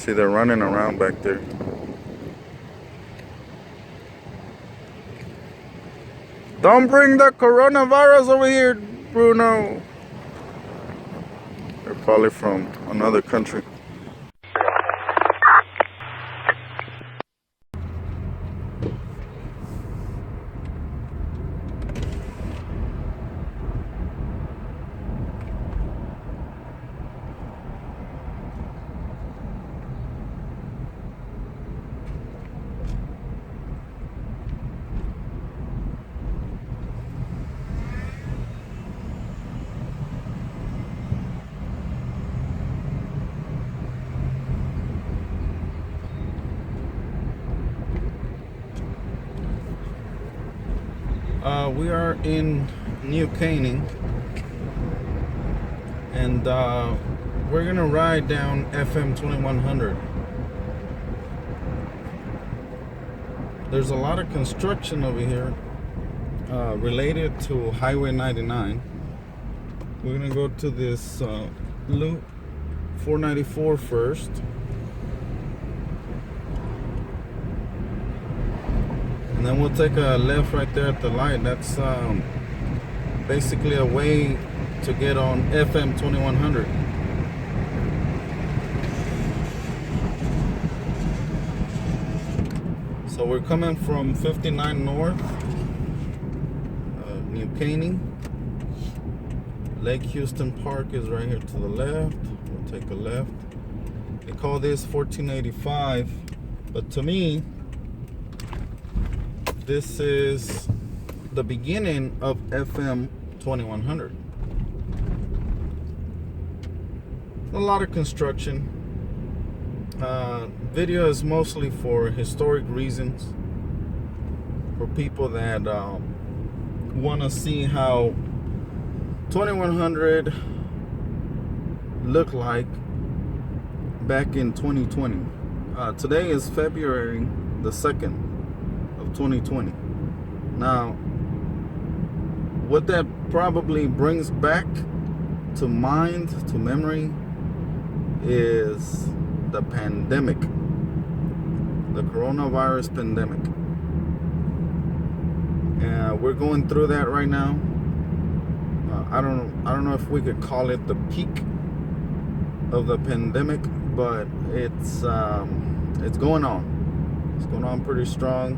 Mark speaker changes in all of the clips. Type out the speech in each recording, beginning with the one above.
Speaker 1: See, they're running around back there. Don't bring the coronavirus over here, Bruno. They're probably from another country. We are in Ney Caney, and we're gonna ride down FM 2100. There's a lot of construction over here related to Highway 99. We're gonna go to this loop 494 first. And then we'll take a left right there at the light. That's basically a way to get on FM 2100. So we're coming from 59 North, Ney Caney. Lake Houston Park is right here to the left. We'll take a left. They call this 1485, but to me, this is the beginning of FM 2100. A lot of construction. Video is mostly for historic reasons, for people that want to see how 2100 looked like back in 2020. Today is February the 2nd. 2020. Now, what that probably brings back to mind, to memory, is the pandemic, the coronavirus pandemic. And we're going through that right now. I don't know if we could call it the peak of the pandemic, but it's going on. It's going on pretty strong.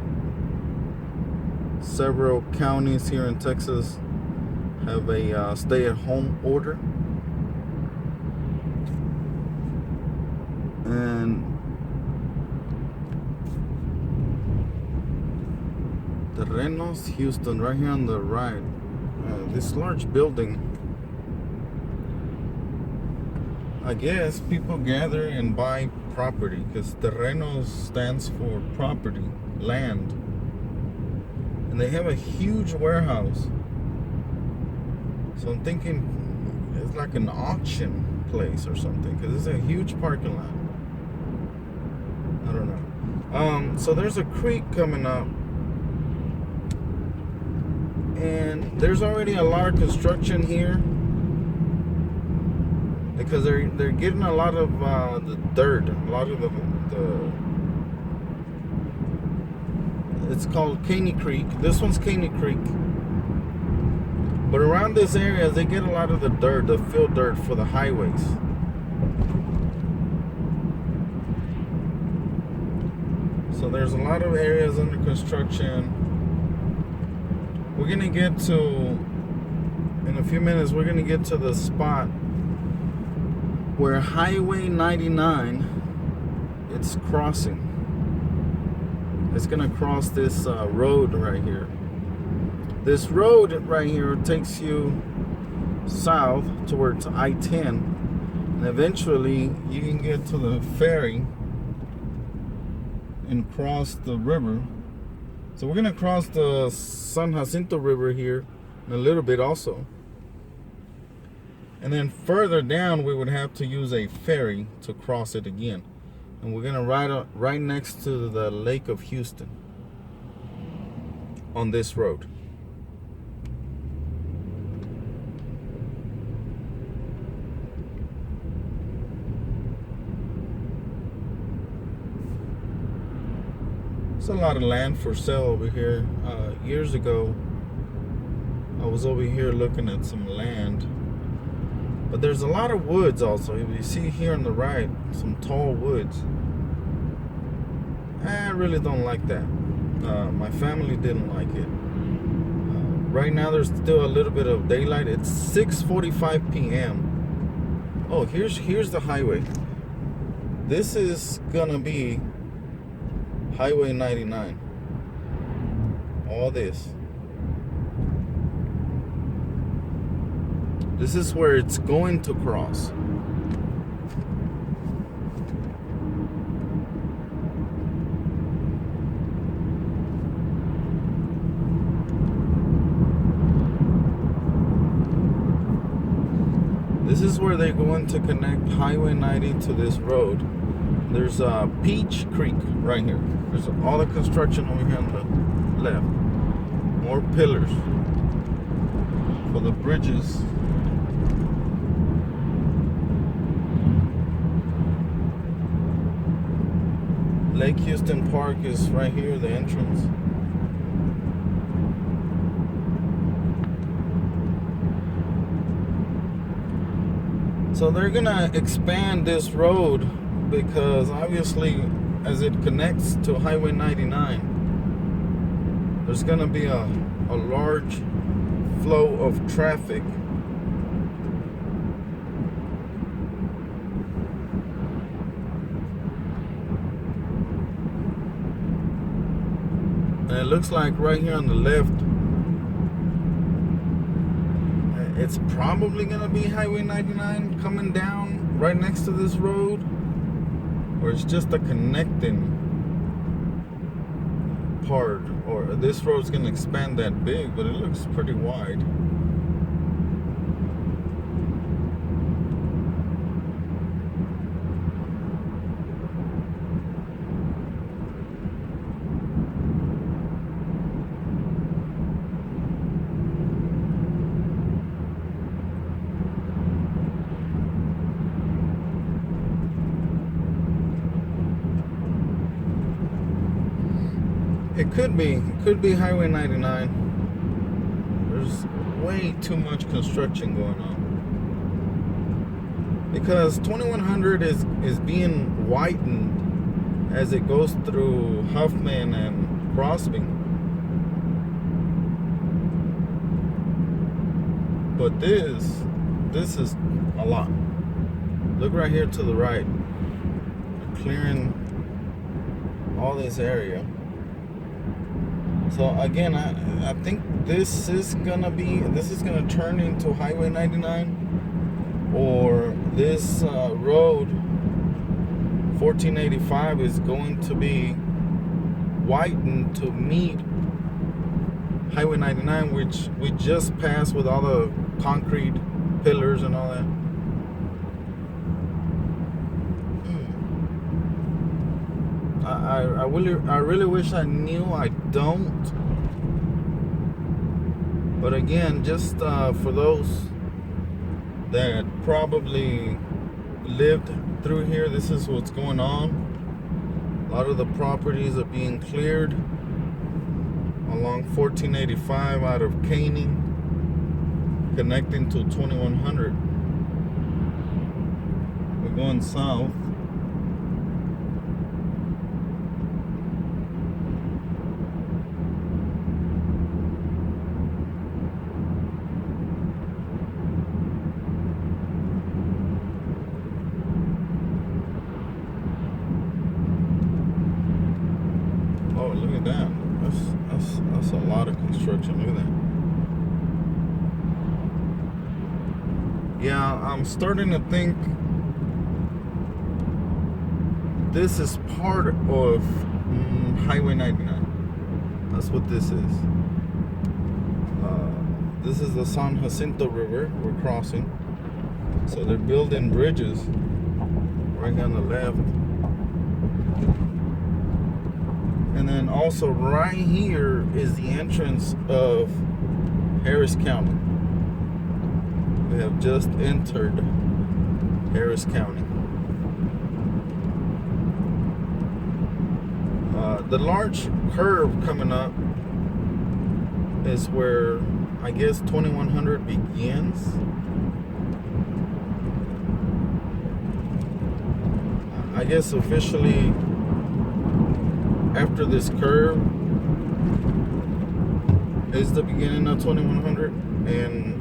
Speaker 1: Several counties here in Texas have a stay-at-home order, and Terrenos, Houston, right here on the right. This large building, I guess people gather and buy property, because Terrenos stands for property, land. And they have a huge warehouse. So I'm thinking it's like an auction place or something, because it's a huge parking lot. I don't know. So there's a creek coming up, and there's already a lot of construction here, because they're getting a lot of the dirt, a lot of the it's called Caney Creek. This one's Caney Creek. But around this area, they get a lot of the dirt, the field dirt for the highways. So there's a lot of areas under construction. We're gonna get to, in a few minutes, we're gonna get to the spot where Highway 99, it's crossing. It's gonna cross this road right here. This road right here takes you south towards I-10, and eventually you can get to the ferry and cross the river. So we're gonna cross the San Jacinto River here in a little bit also. And then further down, we would have to use a ferry to cross it again. And we're gonna ride right next to the Lake of Houston on this road. There's a lot of land for sale over here. Years ago, I was over here looking at some land. But there's a lot of woods also. If you see here on the right, some tall woods. I really don't like that. My family didn't like it. Right now there's still a little bit of daylight. It's 6:45 p.m. Oh, here's the highway. This is gonna be Highway 99. All this. This is where it's going to cross. This is where they're going to connect Highway 90 to this road. There's Peach Creek right here. There's all the construction over here on the left. More pillars for the bridges. Lake Houston Park is right here, the entrance. So they're gonna expand this road because obviously as it connects to Highway 99, there's gonna be a large flow of traffic. And it looks like right here on the left, it's probably gonna be Highway 99 coming down right next to this road, or it's just a connecting part, or this road's gonna expand that big, but it looks pretty wide. It could be Highway 99. There's way too much construction going on. Because 2100 is being widened as it goes through Huffman and Crosby. But this is a lot. Look right here to the right. They're clearing all this area. So again, I think this is gonna turn into Highway 99, or this road 1485 is going to be widened to meet Highway 99, which we just passed with all the concrete pillars and all that. I really wish I knew. I don't. But again, just for those that probably lived through here, this is what's going on. A lot of the properties are being cleared along 1485 out of Caney, connecting to 2100. We're going south. Look at that. That's a lot of construction. Look at that. Yeah, I'm starting to think this is part of Highway 99. That's what this is. This is the San Jacinto River we're crossing. So they're building bridges right on the left. And then also right here is the entrance of Harris County. We have just entered Harris County. The large curve coming up is where I guess 2100 begins. I guess officially after this curve is the beginning of 2100 and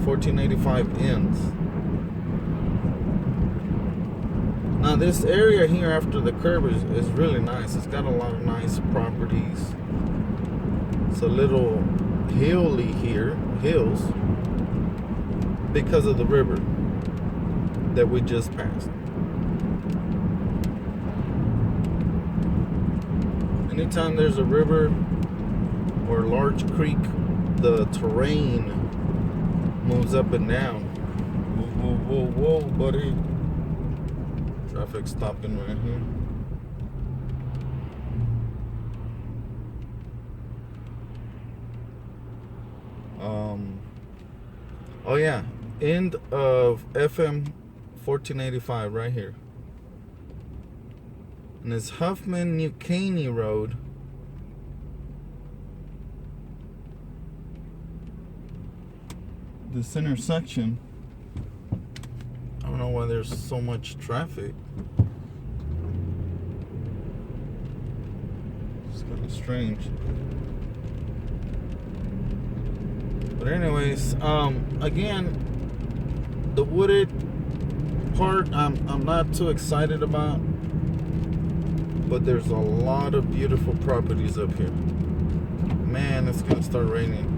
Speaker 1: 1485 ends. Now this area here after the curve is really nice. It's got a lot of nice properties. It's a little hilly here, hills, because of the river that we just passed. Anytime there's a river or a large creek, the terrain moves up and down. Whoa, whoa, whoa, whoa, buddy. Traffic stopping right here. Oh yeah, end of FM 1485 right here. And it's Huffman, Ney Caney Road. This intersection, I don't know why there's so much traffic. It's kind of strange. But anyways, again, the wooded part I'm not too excited about, but there's a lot of beautiful properties up here. Man, it's gonna start raining.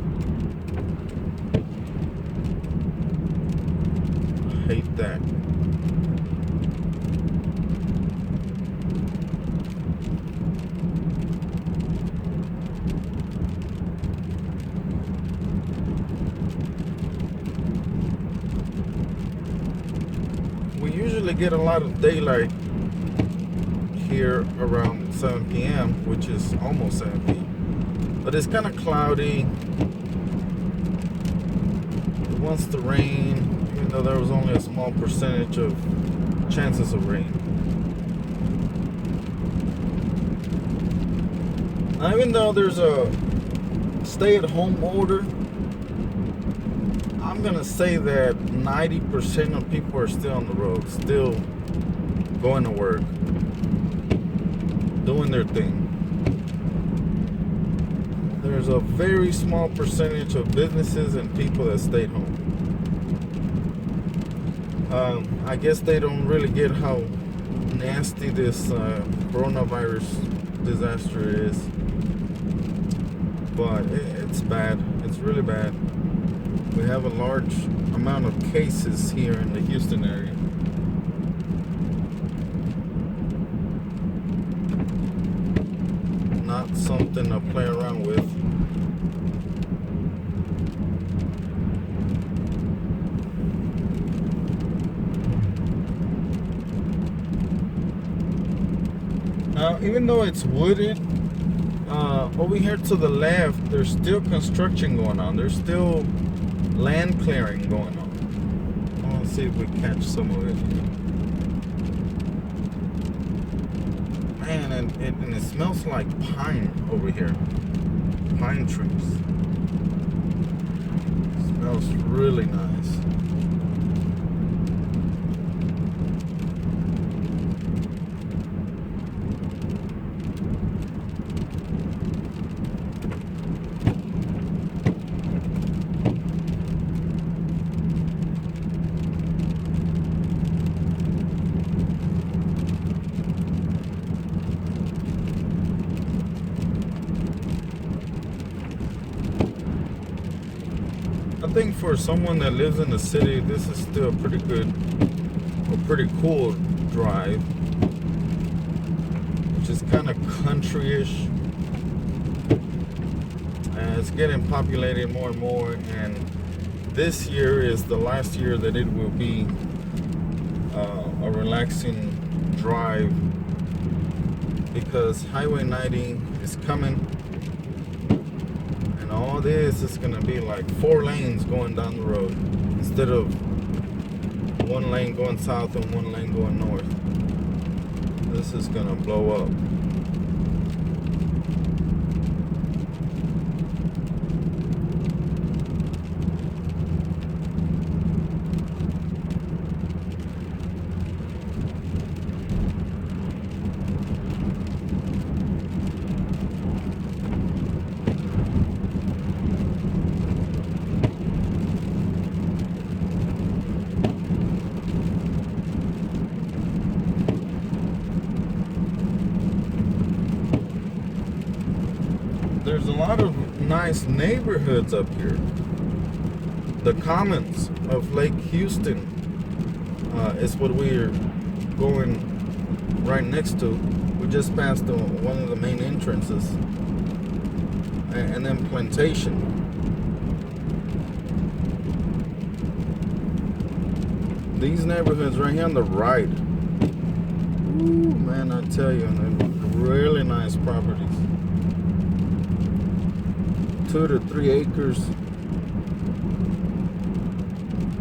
Speaker 1: I hate that. We usually get a lot of daylight here around 7 p.m., which is almost 7 p.m. But it's kind of cloudy. It wants to rain, even though there was only a small percentage of chances of rain. Now, even though there's a stay-at-home order, I'm gonna say that 90% of people are still on the road, still going to work, doing their thing. There's a very small percentage of businesses and people that stayed home. I guess they don't really get how nasty this coronavirus disaster is, but it's bad. It's really bad. We have a large amount of cases here in the Houston area. Not something to play around with. Now, even though it's wooded, over here to the left, there's still construction going on. There's still land clearing going on. I want to see if we catch some of it. Man, and it smells like pine over here. Pine trees. It smells really nice. I think for someone that lives in the city, this is still a pretty cool drive, which is kind of country-ish. And it's getting populated more and more, and this year is the last year that it will be a relaxing drive, because Highway 90 is coming. All this is going to be like 4 lanes going down the road instead of 1 lane going south and 1 lane going north. This is going to blow up. there's a lot of nice neighborhoods up here. The Commons of Lake Houston is what we're going right next to. We just passed one of the main entrances. And then Plantation. These neighborhoods right here on the right. Ooh, man, I tell you, they're really nice properties. 2 to 3 acres.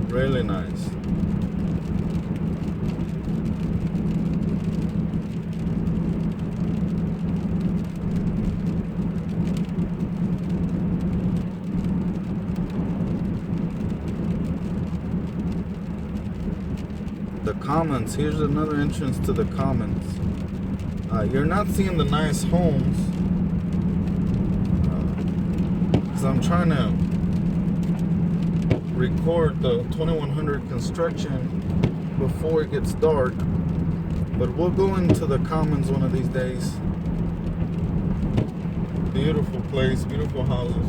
Speaker 1: Really nice. The Commons. Here's another entrance to the Commons. You're not seeing the nice homes because I'm trying to record the 2100 construction before it gets dark. But we'll go into the Commons one of these days. Beautiful place, beautiful houses.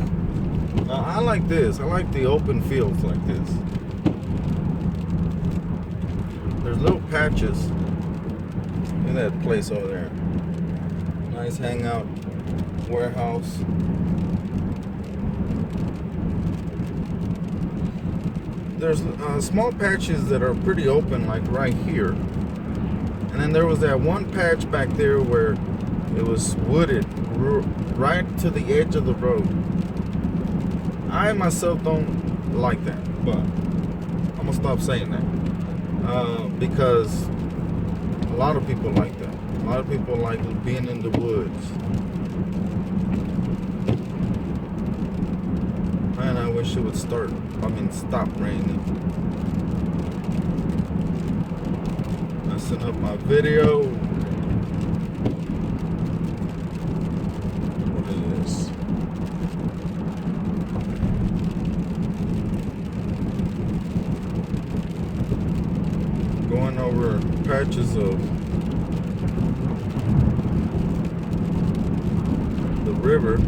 Speaker 1: I like this. I like the open fields like this. There's little patches in that place over there. Nice hangout warehouse. There's small patches that are pretty open, like right here. And then there was that one patch back there where it was wooded right to the edge of the road. I myself don't like that, but I'm gonna stop saying that. Because a lot of people like that. A lot of people like being in the woods. Man, I wish it would stop raining. Messing up my video. What is this? Going over patches of the river.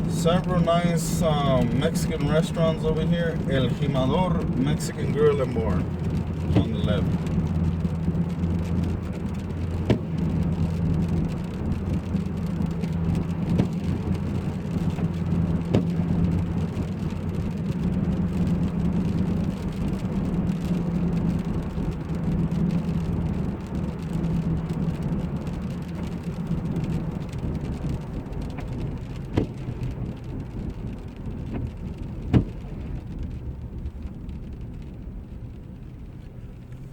Speaker 1: Several nice Mexican restaurants over here. El Jimador Mexican Grill and Bar on the left.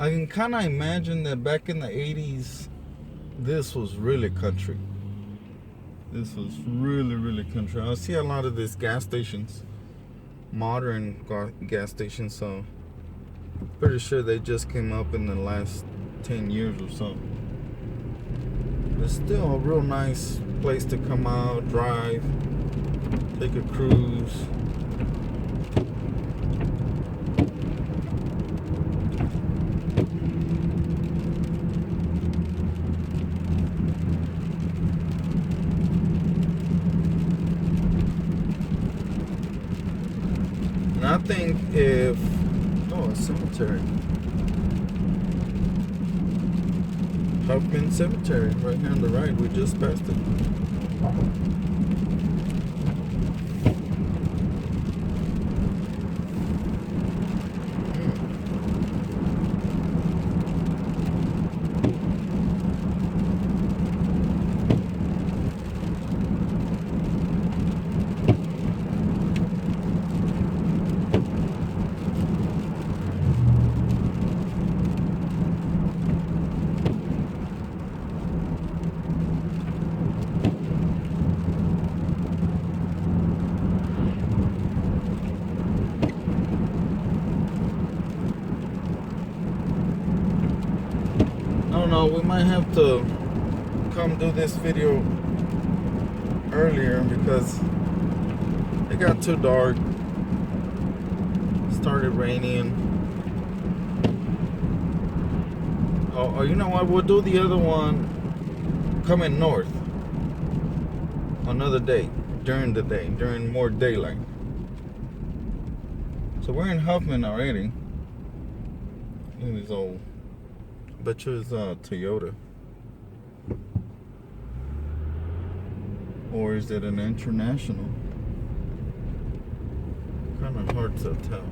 Speaker 1: I can kind of imagine that back in the 80s, this was really country. This was really, really country. I see a lot of these gas stations, modern gas stations, so pretty sure they just came up in the last 10 years or so. It's still a real nice place to come out, drive, take a cruise. I think a cemetery. Huffman Cemetery, right here on the right. We just passed it. we might have to come do this video earlier because it got too dark. Started raining. Oh, you know what? We'll do the other one coming north another day, during the day, during more daylight. So we're in Huffman already. Look at this old, I bet you it's Toyota. Or is it an International? Kind of hard to tell.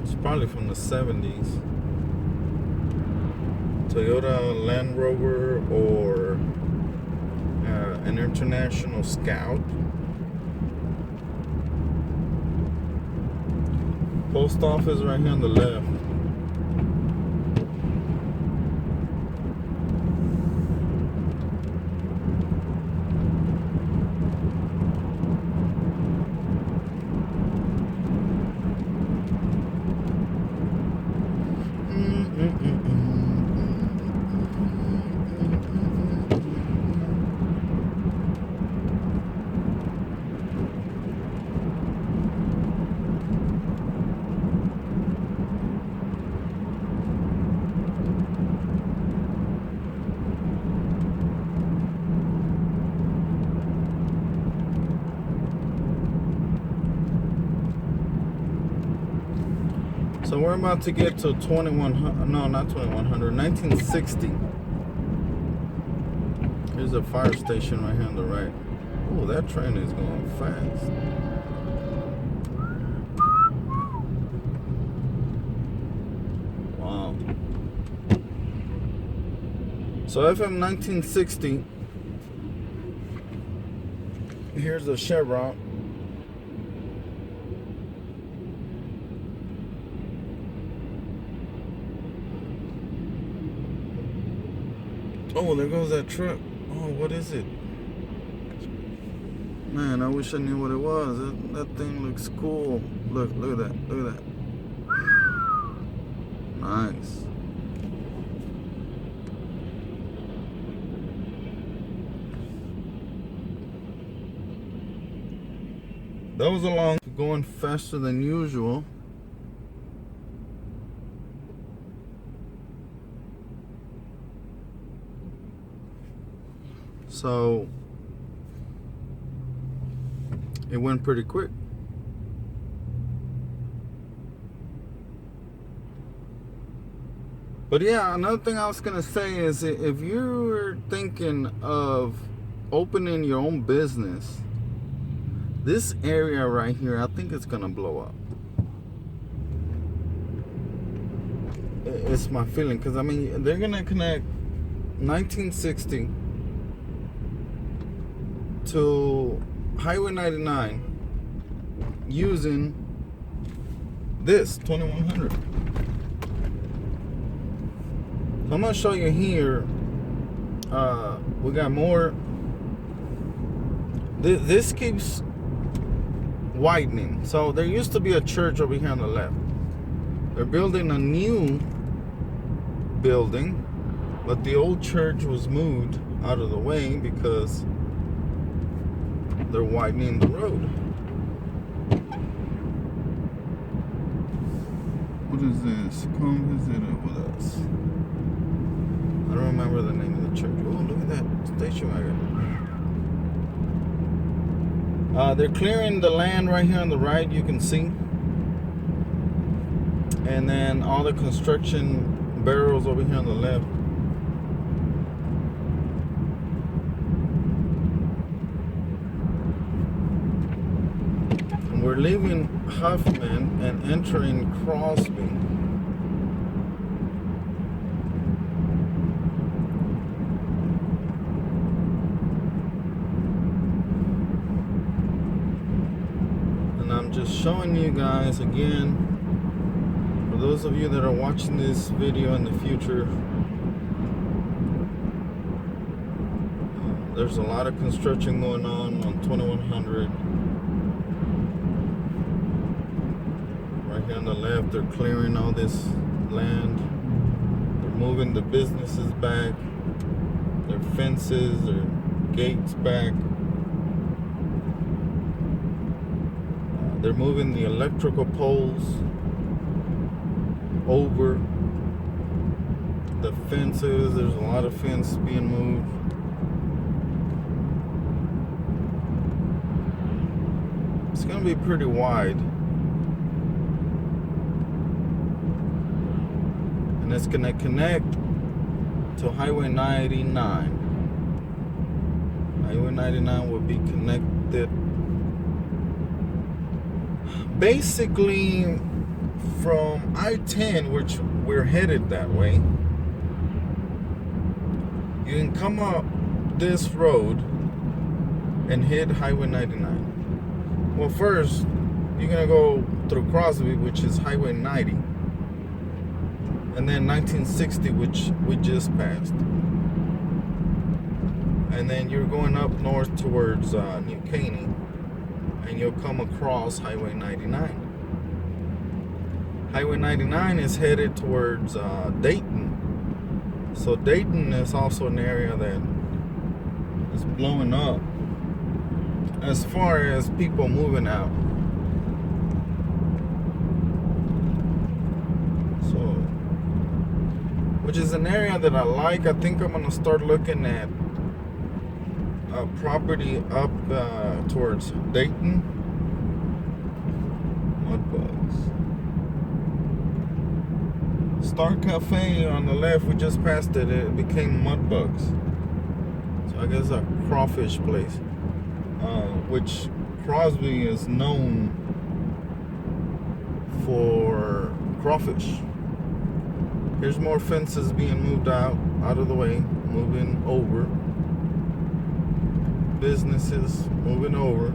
Speaker 1: It's probably from the 70s. Toyota Land Rover or an International Scout. Post office right here on the left. So we're about to get to 2100, no, not 2100, 1960. Here's a fire station right here on the right. Oh, that train is going fast. Wow. So FM 1960. Here's a Chevron. Oh, there goes that truck. Oh, what is it? Man, I wish I knew what it was. That thing looks cool. Look at that. Look at that. Nice. That was a long, going faster than usual. So it went pretty quick. But yeah, another thing I was gonna say is if you're thinking of opening your own business, this area right here, I think it's gonna blow up. It's my feeling, because I mean, they're gonna connect 1960 to Highway 99 using this 2100. So I'm gonna show you here. We got more. This keeps widening. So there used to be a church over here on the left. They're building a new building, but the old church was moved out of the way because they're widening the road. What is this? Come visit it with us. I don't remember the name of the church. Oh, look at that station wagon. They're clearing the land right here on the right, you can see. And then all the construction barrels over here on the left. We're leaving Huffman and entering Crosby. And I'm just showing you guys again, for those of you that are watching this video in the future, there's a lot of construction going on 2100. Right here on the left, they're clearing all this land. They're moving the businesses back, their fences, their gates back. They're moving the electrical poles over the fences. There's a lot of fence being moved. It's gonna be pretty wide. And it's gonna connect to Highway 99. Highway 99 will be connected basically from I-10, which we're headed that way. You can come up this road and hit Highway 99. Well, first, you're gonna go through Crosby, which is Highway 90. And then 1960, which we just passed. And then you're going up north towards Ney Caney, and you'll come across Highway 99. Highway 99 is headed towards Dayton. So Dayton is also an area that is blowing up as far as people moving out. So, which is an area that I like. I think I'm gonna start looking at property up towards Dayton. Mud bugs. Star Cafe on the left, we just passed it. It became mud bugs. So I guess a crawfish place, which Crosby is known for crawfish. Here's more fences being moved out of the way, moving over. Businesses moving over,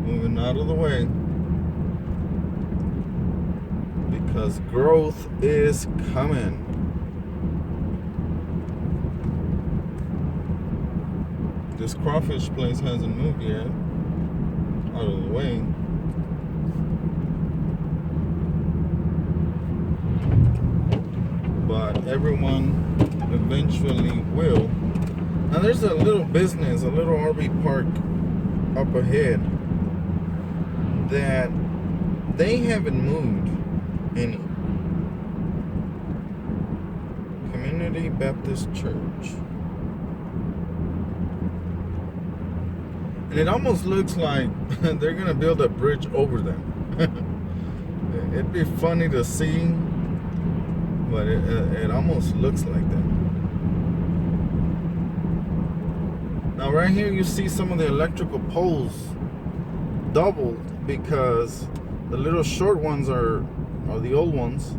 Speaker 1: moving out of the way, because growth is coming. This crawfish place hasn't moved yet out of the way. But everyone eventually will. Now there's a little business, a little RV park up ahead that they haven't moved any. Community Baptist Church. And it almost looks like they're gonna build a bridge over them. It'd be funny to see, but it almost looks like that. Now right here you see some of the electrical poles doubled because the little short ones are the old ones.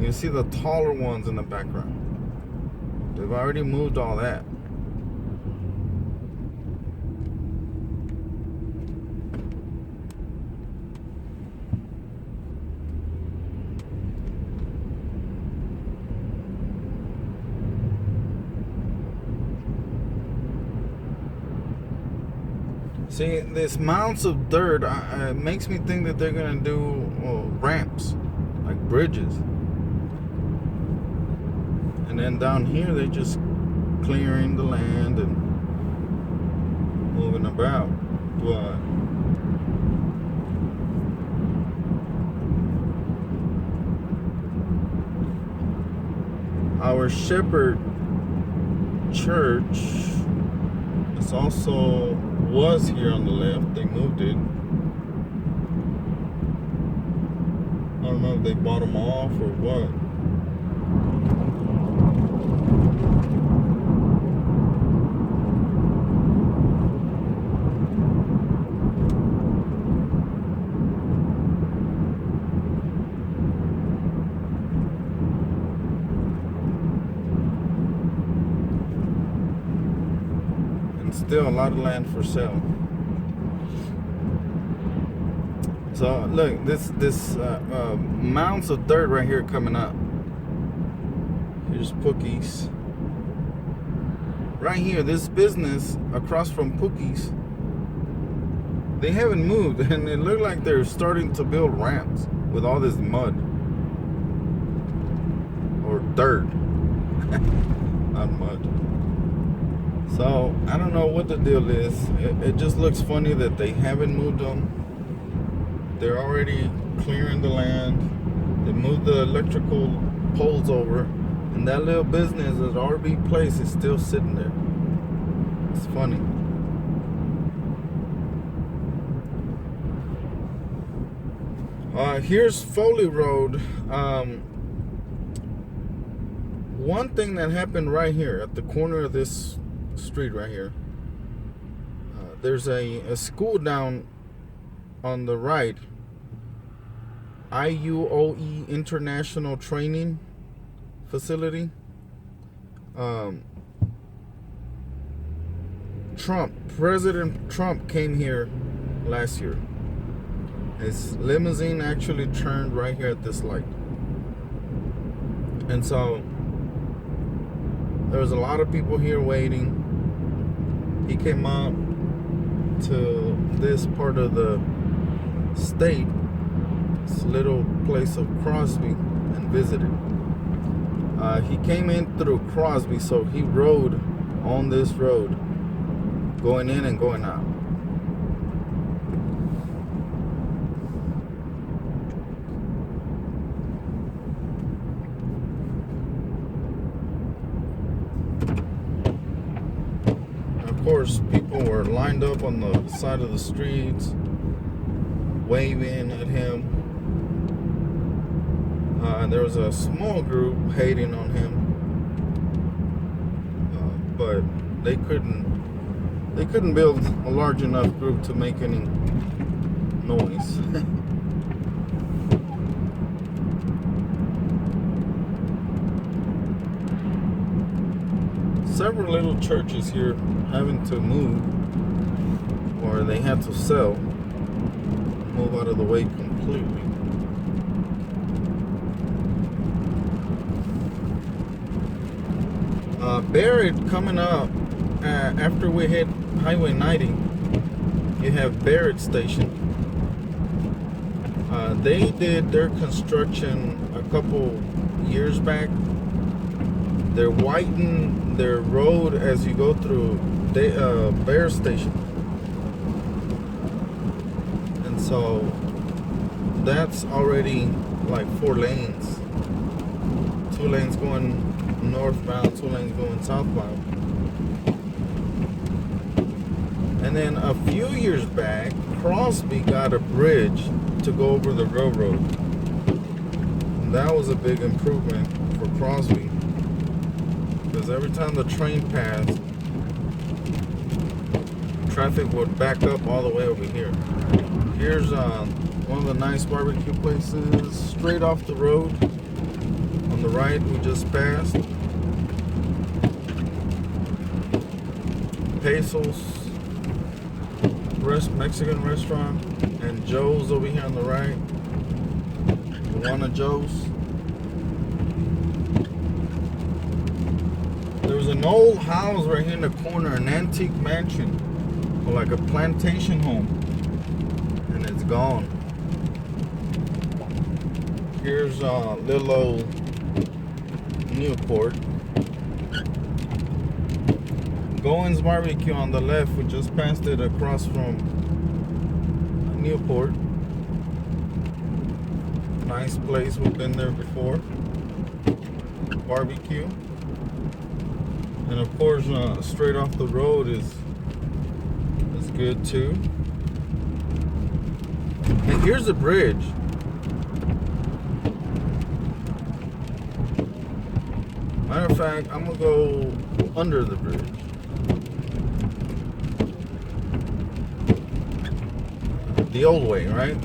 Speaker 1: You see the taller ones in the background. They've already moved all that. See, this mounds of dirt it makes me think that they're gonna do ramps, like bridges. And then down here they're just clearing the land and moving about. But our Shepherd Church is also was here on the left. They moved it. I don't know if they bought them off or what. Still a lot of land for sale. So look, this mounds of dirt right here coming up. Here's Pookie's. Right here, this business across from Pookie's They haven't moved, and it looked like they're starting to build ramps with all this mud or dirt, not mud. So I don't know what the deal is. It just looks funny that they haven't moved them. They're already clearing the land. They moved the electrical poles over, and that little business at RB Place is still sitting there. It's funny. Here's Foley Road. One thing that happened right here at the corner of this street right here, there's a school down on the right, IUOE International Training Facility. President Trump came here last year. His limousine actually turned right here at this light. And so there was a lot of people here waiting. He came up to this part of the state, this little place of Crosby, and visited. He came in through Crosby, so he rode on this road, going in and going out. Of course, people were lined up on the side of the streets, waving at him. There was a small group hating on him, but they couldn't build a large enough group to make any noise. Several little churches here having to move, or they had to sell, move out of the way completely. Barrett coming up after we hit Highway 90, you have Barrett Station. They did their construction a couple years back. They're widening their road as you go through Barrett Station. And so that's already like 4 lanes. 2 lanes going northbound, 2 lanes going southbound. And then a few years back, Crosby got a bridge to go over the railroad. And that was a big improvement for Crosby, because every time the train passed, traffic would back up all the way over here. Here's one of the nice barbecue places straight off the road. On the right, we just passed Pesos Mexican restaurant, and Joe's over here on the right. One of Joe's. There was an old house right here in the corner, an antique mansion, or like a plantation home, and it's gone. Here's little old Newport. Goins Barbecue on the left. We just passed it across from Newport. Nice place. We've been there before. Barbecue. And of course, straight off the road is good too. And here's the bridge. Matter of fact, I'm gonna go under the bridge. The old way, right?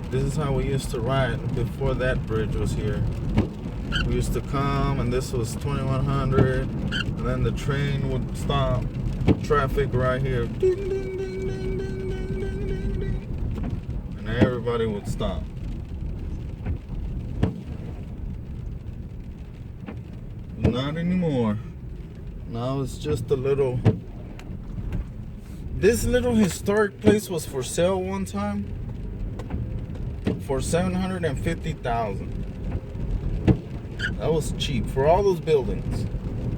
Speaker 1: This is how we used to ride before that bridge was here. We used to come, and this was 2100, and then the train would stop. Traffic right here. Ding, ding, ding, ding, ding, ding, ding, ding, ding. And everybody would stop. Not anymore. Now it's just a little This little historic place was for sale one time for $750,000. That was cheap for all those buildings.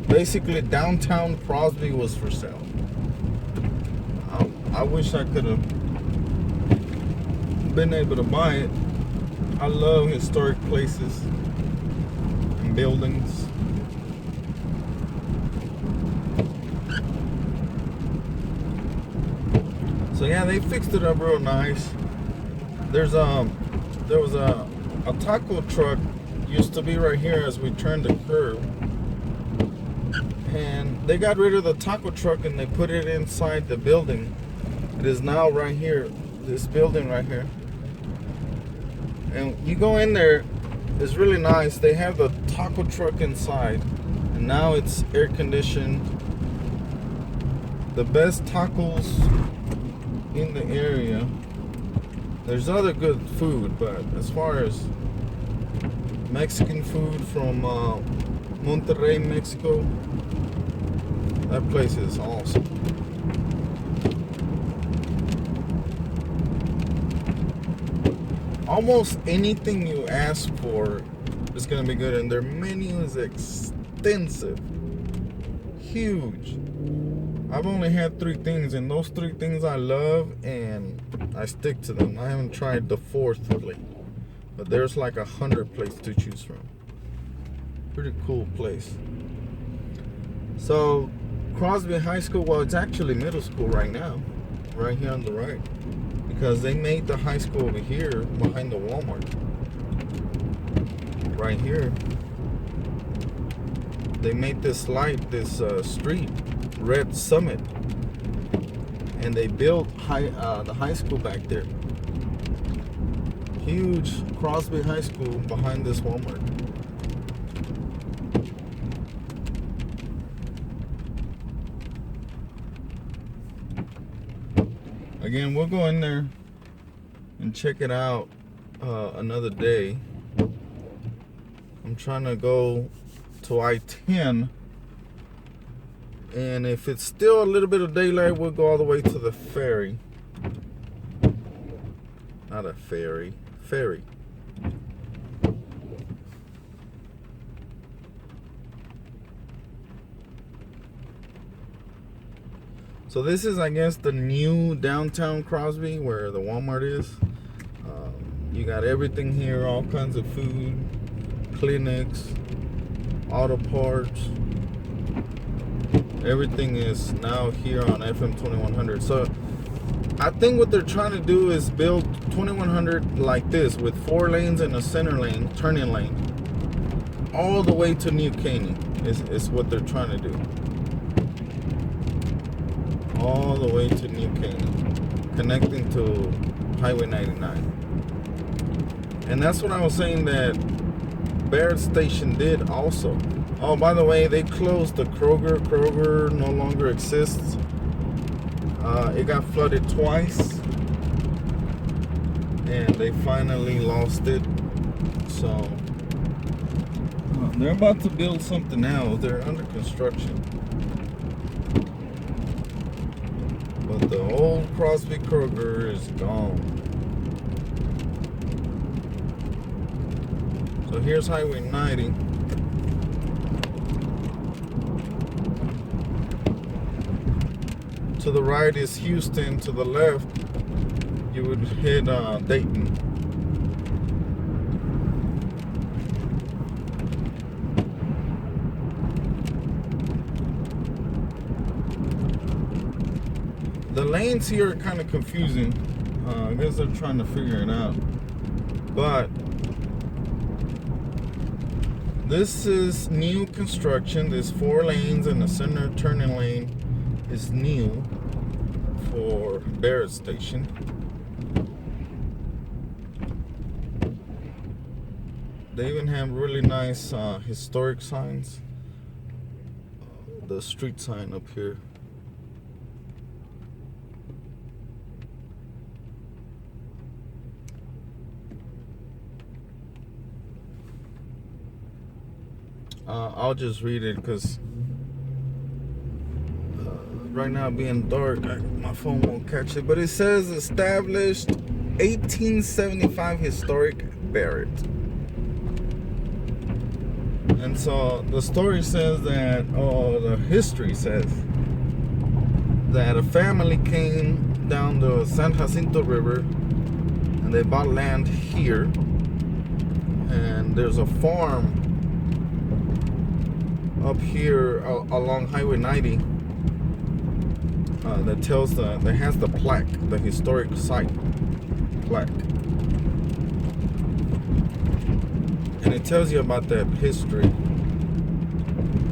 Speaker 1: Basically, downtown Crosby was for sale. I wish I could have been able to buy it. I love historic places and buildings. So yeah, they fixed it up real nice. There was a taco truck used to be right here as we turned the curve, and they got rid of the taco truck and they put it inside the building. It is now right here, this building right here. And you go in there, it's really nice. They have the taco truck inside, and now it's air conditioned. The best tacos in the area. There's other good food, but as far as Mexican food from Monterrey, Mexico, that place is awesome. Almost anything you ask for is gonna be good, and their menu is extensive, huge. I've only had 3 things, and those 3 things I love, and I stick to them. I haven't tried the 4th really, but there's like 100 places to choose from. Pretty cool place. So Crosby High School, well, it's actually middle school right now, right here on the right, because they made the high school over here behind the Walmart. Right here, they made this light, this street, Red Summit, and they built the high school back there. Huge Crosby High School behind this Walmart. Again, we'll go in there and check it out another day. I'm trying to go to I-10, and if it's still a little bit of daylight, we'll go all the way to the ferry. Not a ferry, ferry. So this is, I guess, the new downtown Crosby where the Walmart is. You got everything here, all kinds of food, clinics, auto parts. Everything is now here on FM 2100. So I think what they're trying to do is build 2100 like this, with 4 lanes and a center lane, turning lane, all the way to Ney Caney is what they're trying to do. All the way to Ney Caney, connecting to Highway 99. And that's what I was saying that Barrett Station did also. Oh, by the way, they closed the Kroger. Kroger no longer exists. It got flooded twice, and they finally lost it. So they're about to build something now. They're under construction. But the old Crosby Kroger is gone. So here's Highway 90. To the right is Houston. To the left, you would hit Dayton. The lanes here are kind of confusing. I guess they're trying to figure it out. But this is new construction. There's 4 lanes, and the center turning lane is new for Barrett Station. They even have really nice historic signs. The street sign up here. I'll just read it because right now being dark, my phone won't catch it, but it says established 1875 historic Barrett. And so the story says that, the history says that a family came down the San Jacinto River and they bought land here, and there's a farm up here along Highway 90 that tells that has the plaque, the historic site plaque, and it tells you about that history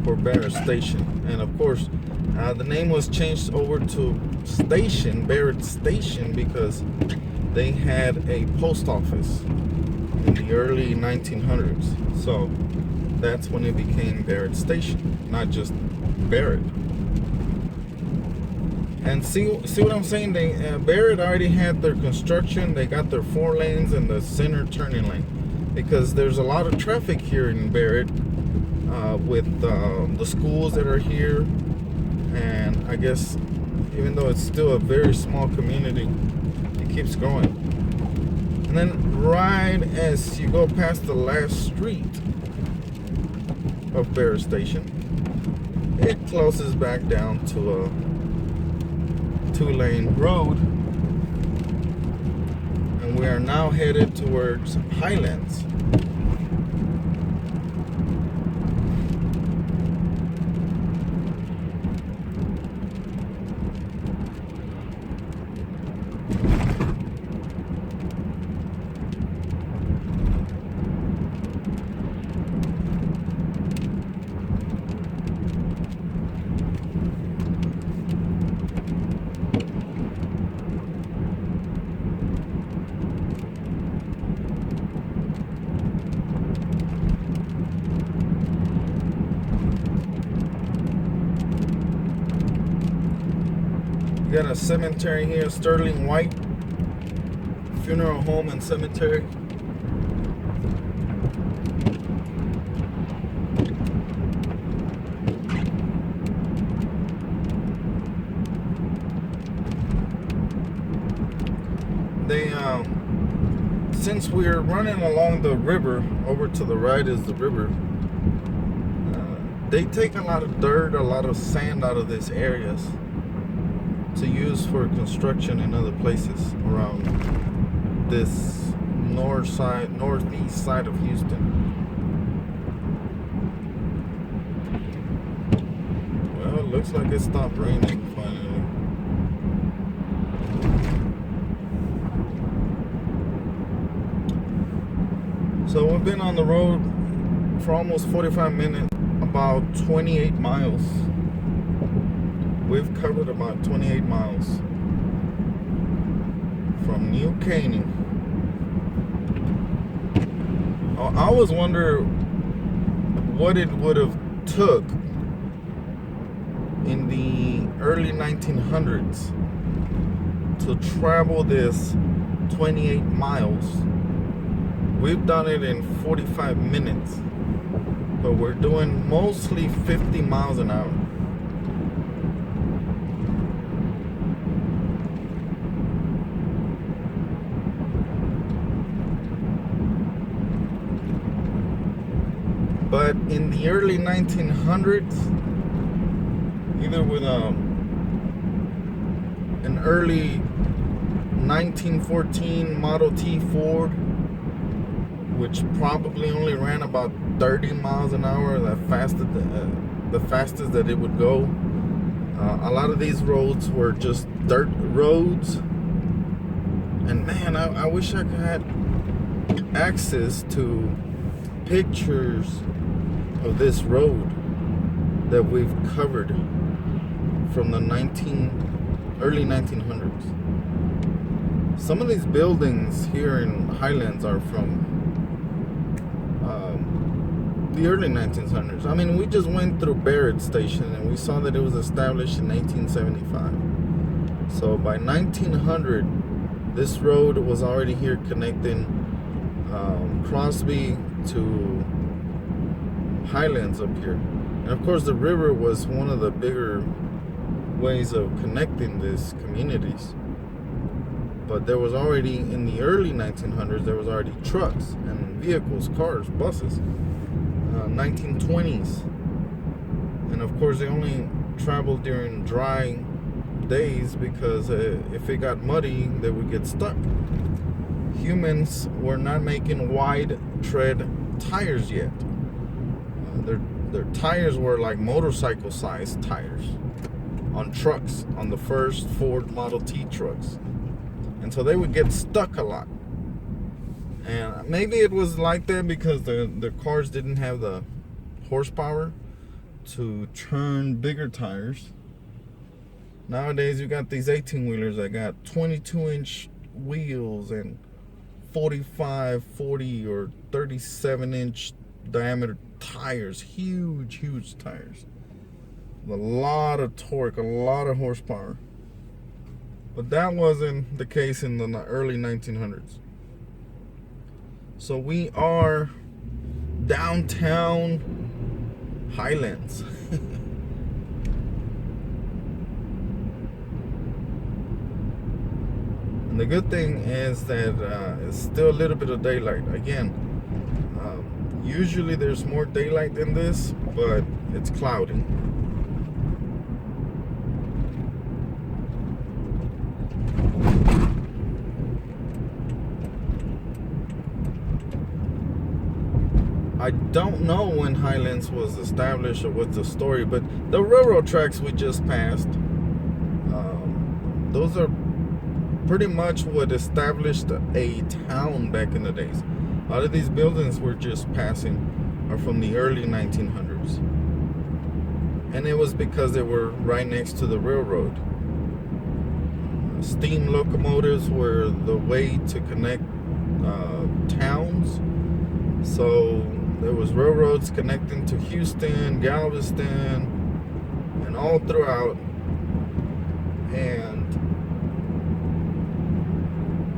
Speaker 1: for Barrett Station. And of course, the name was changed over to Station, Barrett Station, because they had a post office in the early 1900s. So that's when it became Barrett Station, not just Barrett. And see what I'm saying? Barrett already had their construction. They got their 4 lanes and the center turning lane, because there's a lot of traffic here in Barrett with the schools that are here. And I guess even though it's still a very small community, it keeps growing. And then right as you go past the last street of Barrett Station, it closes back down to a 2-lane road, and we are now headed towards Highlands. We got a cemetery here, Sterling White Funeral Home and Cemetery. They since we're running along the river, over to the right is the river, they take a lot of dirt, a lot of sand out of these areas to use for construction in other places around this northeast side of Houston. Well, it looks like it stopped raining finally. So we've been on the road for almost 45 minutes, about 28 miles. We've covered about 28 miles from Ney Caney. I always wonder what it would have took in the early 1900s to travel this 28 miles. We've done it in 45 minutes, but we're doing mostly 50 miles an hour. But in the early 1900s, either with an early 1914 Model T Ford, which probably only ran about 30 miles an hour, the fastest that it would go. A lot of these roads were just dirt roads. And man, I wish I had access to pictures of this road that we've covered from the early 1900s. Some of these buildings here in Highlands are from the early 1900s. I mean, we just went through Barrett Station and we saw that it was established in 1875. So by 1900, this road was already here connecting Crosby to Highlands up here. And of course the river was one of the bigger ways of connecting these communities. But there was already, in the early 1900s, there was already trucks and vehicles, cars, buses. 1920s. And of course, they only traveled during dry days because if it got muddy, they would get stuck. Humans were not making wide tread tires yet. Their tires were like motorcycle-sized tires on trucks, on the first Ford Model T trucks. And so they would get stuck a lot. And maybe it was like that because the cars didn't have the horsepower to turn bigger tires. Nowadays, you got these 18-wheelers that got 22-inch wheels and 45, 40, or 37-inch diameter tires. Huge, huge tires. A lot of torque, a lot of horsepower. But that wasn't the case in the early 1900s. So we are downtown Highlands. And the good thing is that it's still a little bit of daylight. Again, usually there's more daylight than this, but it's cloudy. I don't know when Highlands was established or what's the story, but the railroad tracks we just passed, those are pretty much what established a town back in the days. A lot of these buildings we're just passing are from the early 1900s. And it was because they were right next to the railroad. Steam locomotives were the way to connect towns. So there was railroads connecting to Houston, Galveston, and all throughout.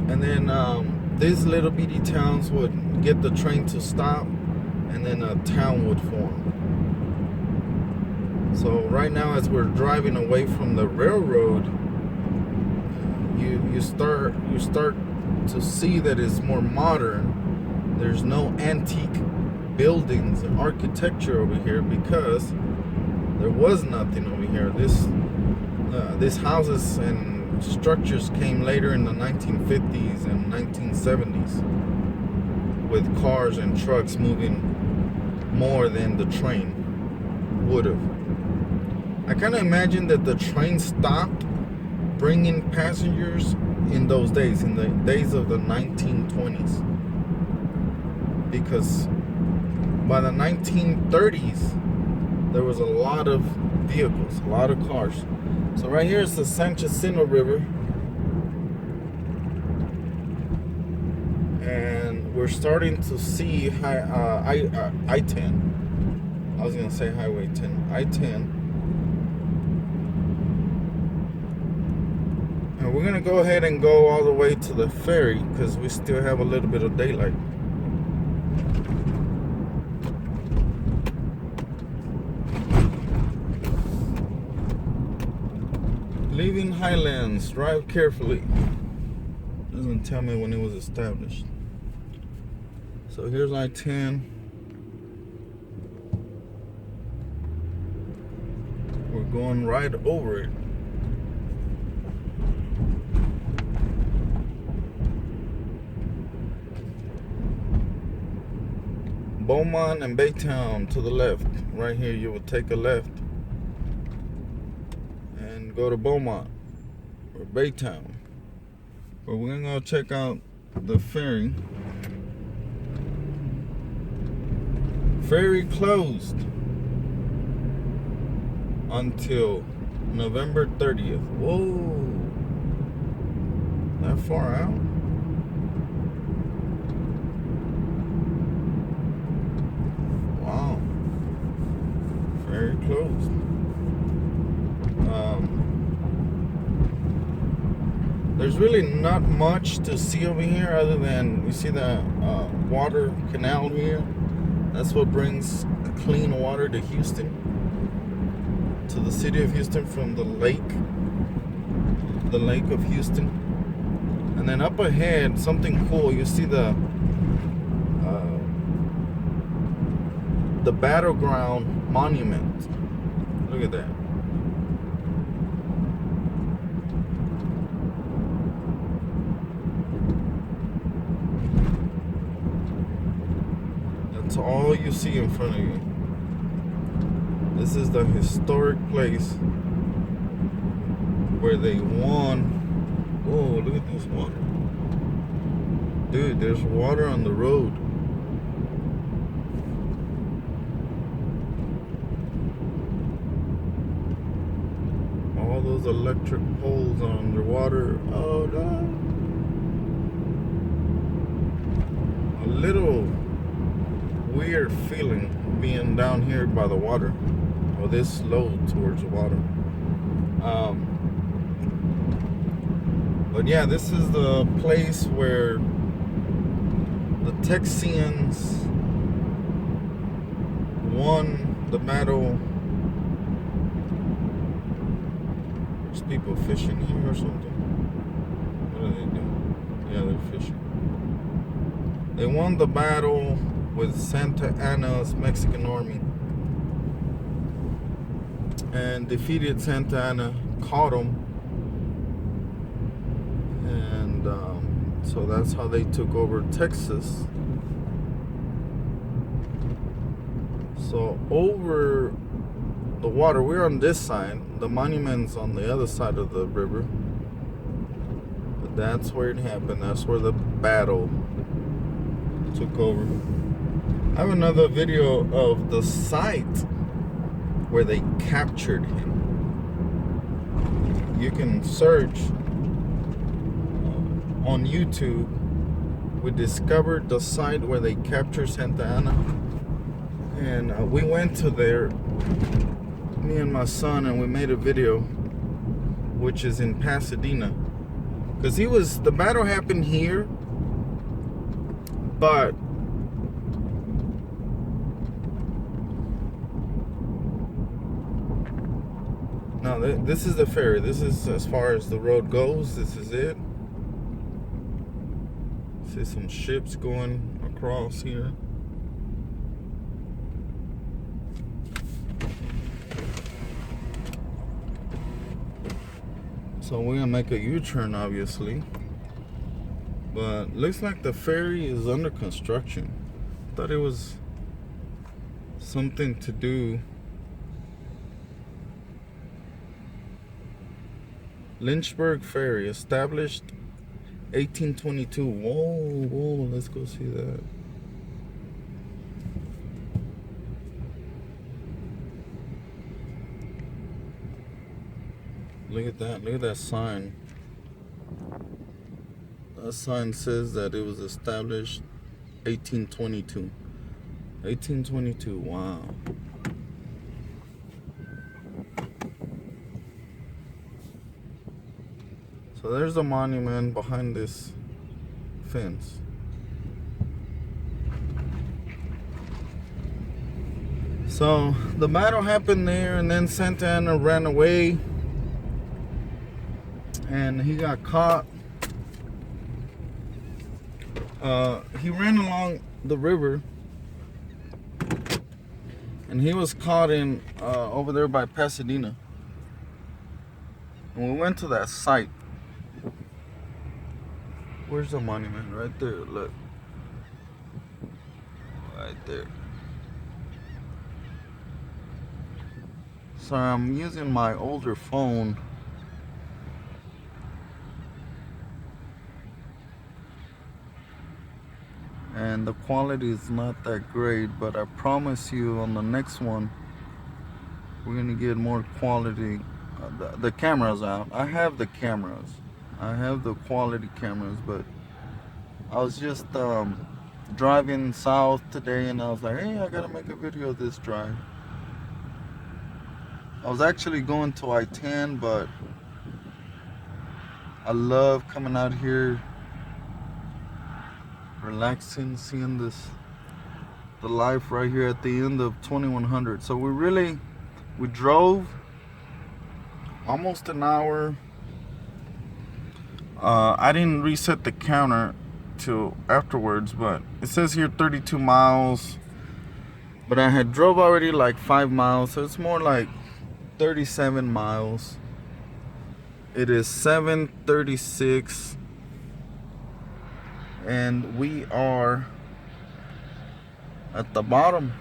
Speaker 1: And then these little bitty towns would get the train to stop, and then a town would form. So right now, as we're driving away from the railroad, you start to see that it's more modern. There's no antique buildings and architecture over here because there was nothing over here. These houses and structures came later in the 1950s and 1970s with cars and trucks moving more than the train would have. I kind of imagine that the train stopped bringing passengers in those days, in the days of the 1920s. Because by the 1930s, there was a lot of vehicles, a lot of cars. So right here is the San Jacinto River. And we're starting to see I-10. I was going to say Highway 10. I-10. And we're going to go ahead and go all the way to the ferry because we still have a little bit of daylight. Leaving Highlands, drive carefully. Doesn't tell me when it was established. So here's I-10. We're going right over it. Beaumont and Baytown to the left. Right here you would take a left and go to Beaumont or Baytown. But we're gonna go check out the ferry. Ferry closed until November 30th. Whoa, that far out? Wow, ferry closed. There's really not much to see over here other than you see the water canal here. That's what brings clean water to Houston, to the city of Houston from the lake of Houston. And then up ahead, something cool, you see the Battleground monument. Look at that. That's all you see in front of you. This is the historic place where they won. Whoa, look at this water. Dude, there's water on the road. All those electric poles are underwater. Oh no. A little weird feeling being down here by the water, or this low towards the water. But yeah, this is the place where the Texians won the battle. There's people fishing here or something. What are they doing? Yeah, they're fishing. They won the battle with Santa Anna's Mexican army and defeated Santa Anna, caught them, and so that's how they took over Texas. So over the water, we're on this side, the monument's on the other side of the river, but that's where it happened. That's where the battle took over. I have another video of the site where they captured him. You can search on YouTube. We discovered the site where they captured Santa Anna, and we went to there, me and my son, and we made a video, which is in Pasadena, because the battle happened here, but no, this is the ferry. This is as far as the road goes. This is it. See some ships going across here. So we're gonna make a U-turn, obviously. But looks like the ferry is under construction. Thought it was something to do. Lynchburg Ferry, established 1822. Whoa, let's go see that. Look at that sign. That sign says that it was established 1822. 1822, wow. So there's a monument behind this fence. So the battle happened there, and then Santa Anna ran away, and he got caught. He ran along the river, and he was caught in over there by Pasadena. And we went to that site. Where's the monument? Right there, look. Right there. Sorry, I'm using my older phone. And the quality is not that great, but I promise you on the next one, we're gonna get more quality. The camera's out. I have the cameras. I have the quality cameras, but I was just driving south today, and I was like, hey, I gotta make a video of this drive. I was actually going to I-10, but I love coming out here, relaxing, seeing the life right here at the end of 2100. So we drove almost an hour. I didn't reset the counter till afterwards, but it says here 32 miles. But I had drove already like 5 miles, so it's more like 37 miles. It is 7:36, and we are at the bottom.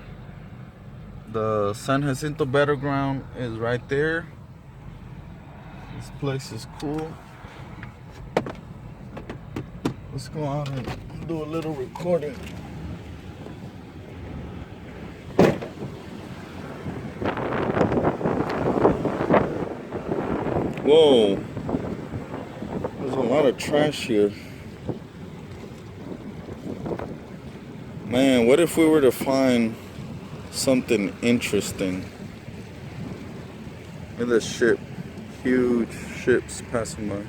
Speaker 1: The San Jacinto Battleground is right there. This place is cool. Let's go out and do a little recording. Whoa, there's a lot of trash here. Man, what if we were to find something interesting? Look at this ship. Huge ships passing by.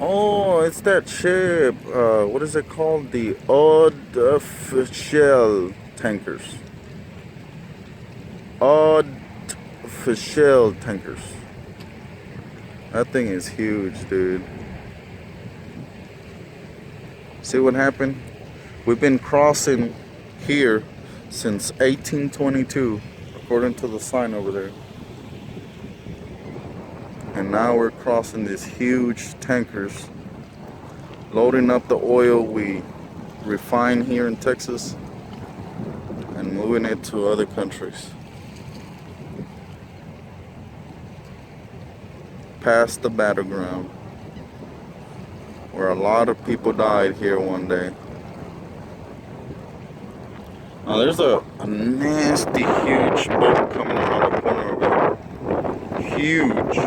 Speaker 1: Oh, it's that ship. What is it called? The Official tankers. Official tankers. That thing is huge, dude. See what happened? We've been crossing here since 1822, according to the sign over there. And now we're crossing these huge tankers, loading up the oil we refine here in Texas and moving it to other countries. Past the Battleground, where a lot of people died here one day. Now there's a nasty huge boat coming around the corner over there. Huge.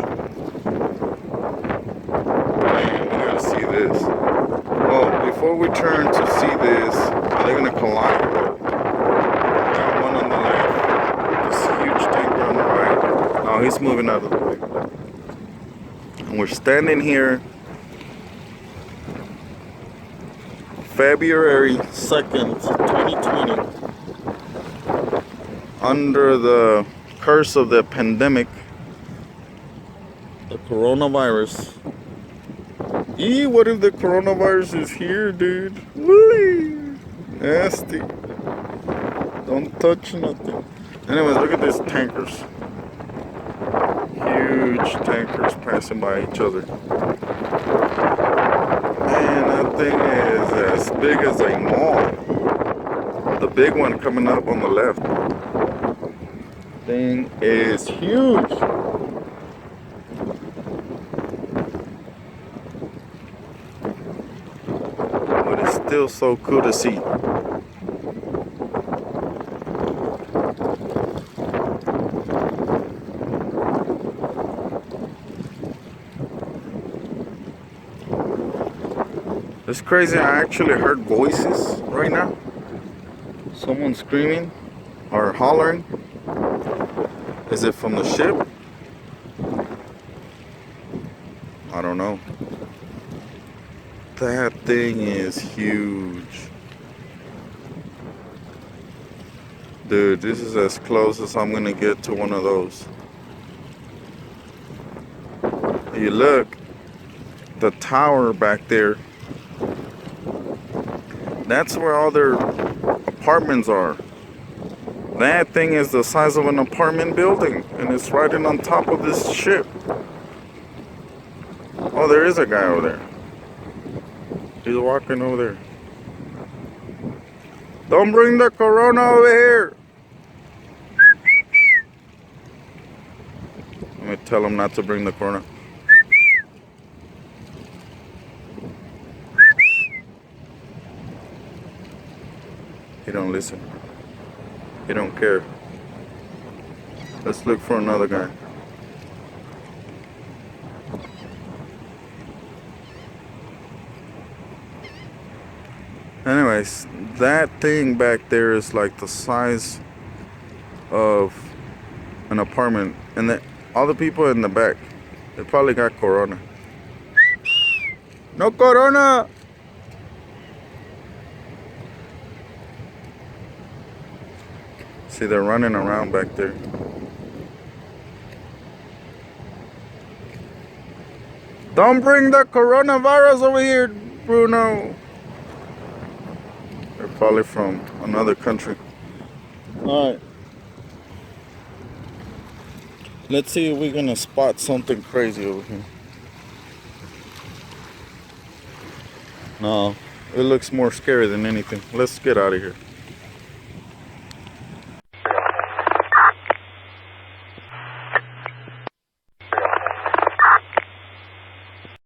Speaker 1: See this. Well, before we turn to see this, they're gonna collide. Got one on the left, this huge tanker on the right. Oh, he's moving out of the way. And we're standing here, February 2nd, 2020, under the curse of the pandemic, the coronavirus. What if the coronavirus is here, dude? Whee! Nasty. Don't touch nothing. Anyways, look at these tankers. Huge tankers passing by each other. Man, that thing is as big as a mall. The big one coming up on the left. Thing is huge. Still so cool to see. It's crazy. I actually heard voices right now. Someone screaming or hollering. Is it from the ship? I don't know. That thing is huge. Dude, this is as close as I'm gonna get to one of those. You look, the tower back there, that's where all their apartments are. That thing is the size of an apartment building, and it's riding on top of this ship. Oh, there is a guy over there. He's walking over there. Don't bring the corona over here. Let me tell him not to bring the corona. He don't listen. He don't care. Let's look for another guy. Anyways, that thing back there is like the size of an apartment, and all the people in the back, they probably got corona. No corona. See, they're running around back there. Don't bring the coronavirus over here, Bruno. They're probably from another country. All right. Let's see if we're gonna spot something crazy over here. No, it looks more scary than anything. Let's get out of here.